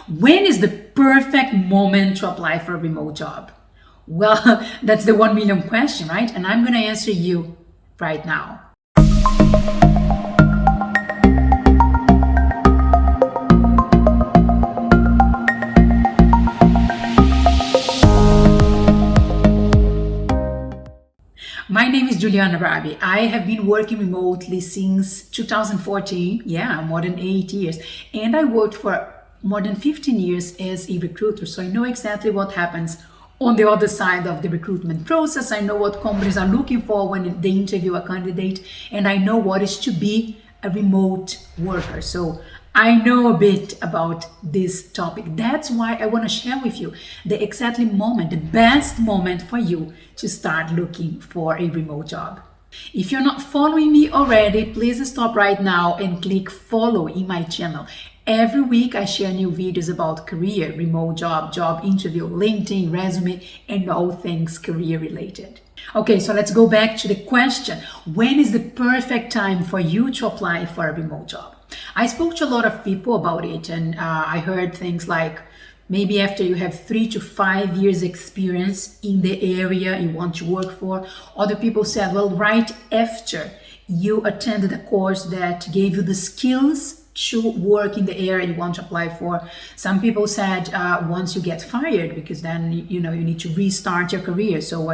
When is the perfect moment to apply for a remote job? Well, that's the 1 million question, right? And I'm going to answer you right now. My name is Juliana Rabi. I have been working remotely since 2014, more than 8 years. And I worked for more than 15 years as a recruiter. So I know exactly what happens on the other side of the recruitment process. I know what companies are looking for when they interview a candidate. And I know what is to be a remote worker. So I know a bit about this topic. That's why I want to share with you the exactly moment, the best moment for you to start looking for a remote job. If you're not following me already, please stop right now and click follow in my channel. Every week I share new videos about career, remote job, job interview, LinkedIn, resume, and all things career related. Okay, so let's go back to the question. When is the perfect time for you to apply for a remote job? I spoke to a lot of people about it, and I heard things like maybe after you have 3 to 5 years experience in the area you want to work for. Other people said, well, right after you attended a course that gave you the skills to work in the area you want to apply for. Some people said once you get fired, because then you need to restart your career. So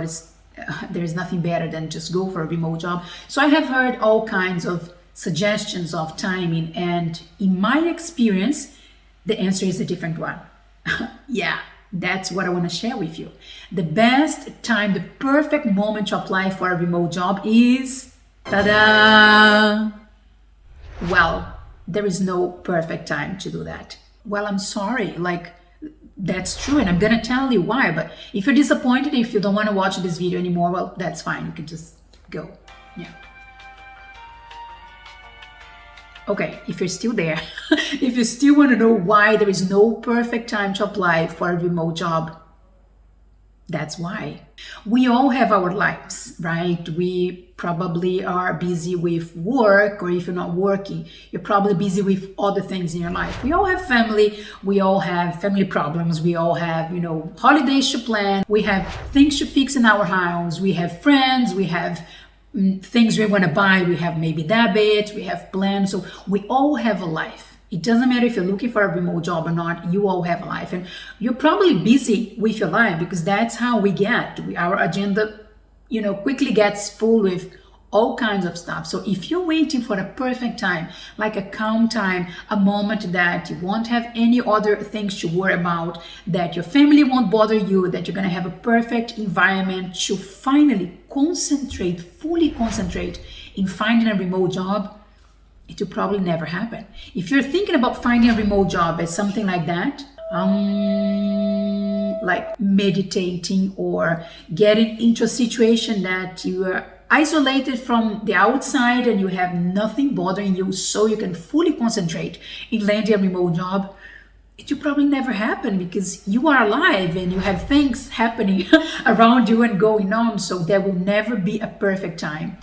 there's nothing better than just go for a remote job. So I have heard all kinds of suggestions of timing, and in my experience, the answer is a different one. That's what I want to share with you. The best time, the perfect moment to apply for a remote job is, ta-da! Well, there is no perfect time to do that. Well, I'm sorry, that's true, and I'm gonna tell you why. But if you're disappointed, if you don't want to watch this video anymore, well, that's fine. You can just go. Okay, if you're still there, if you still want to know why there is no perfect time to apply for a remote job, that's why. We all have our lives, right? We probably are busy with work, or if you're not working, you're probably busy with other things in your life. We all have family, we all have family problems, we all have, holidays to plan, we have things to fix in our house, we have friends, we have things we want to buy, we have maybe debit, we have plans. So we all have a life. It doesn't matter if you're looking for a remote job or not, you all have a life. And you're probably busy with your life, because that's how we get. Our agenda, quickly gets full with all kinds of stuff. So if you're waiting for a perfect time, like a calm time, a moment that you won't have any other things to worry about, that your family won't bother you, that you're going to have a perfect environment to finally fully concentrate in finding a remote job, it will probably never happen. If you're thinking about finding a remote job as something like that, like meditating or getting into a situation that you are isolated from the outside and you have nothing bothering you, so you can fully concentrate in landing a remote job, it will probably never happen, because you are alive and you have things happening around you and going on. So there will never be a perfect time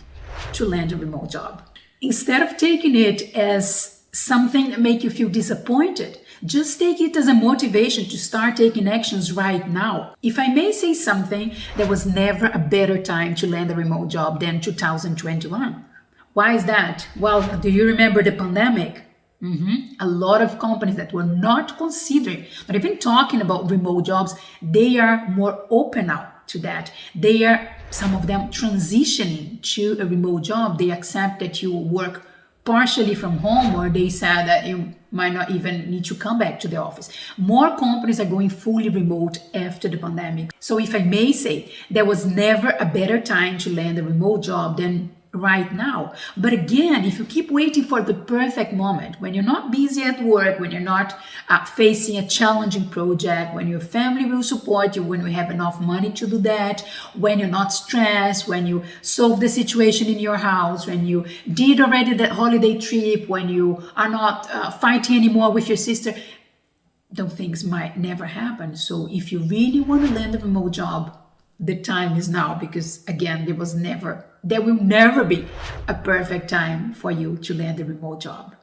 to land a remote job. Instead of taking it as something that makes you feel disappointed, just take it as a motivation to start taking actions right now. If I may say something, there was never a better time to land a remote job than 2021. Why is that? Well, do you remember the pandemic? A lot of companies that were not considering, not even talking about remote jobs, they are more open now to that. They are, some of them, transitioning to a remote job. They accept that you work partially from home, or they said that you might not even need to come back to the office. More companies are going fully remote after the pandemic. So if I may say, there was never a better time to land a remote job than right now. But again, if you keep waiting for the perfect moment, when you're not busy at work, when you're not facing a challenging project, when your family will support you, when you have enough money to do that, when you're not stressed, when you solve the situation in your house, when you did already that holiday trip, when you are not fighting anymore with your sister, those things might never happen. So if you really want to land a remote job, the time is now, because again, there will never be a perfect time for you to land a remote job.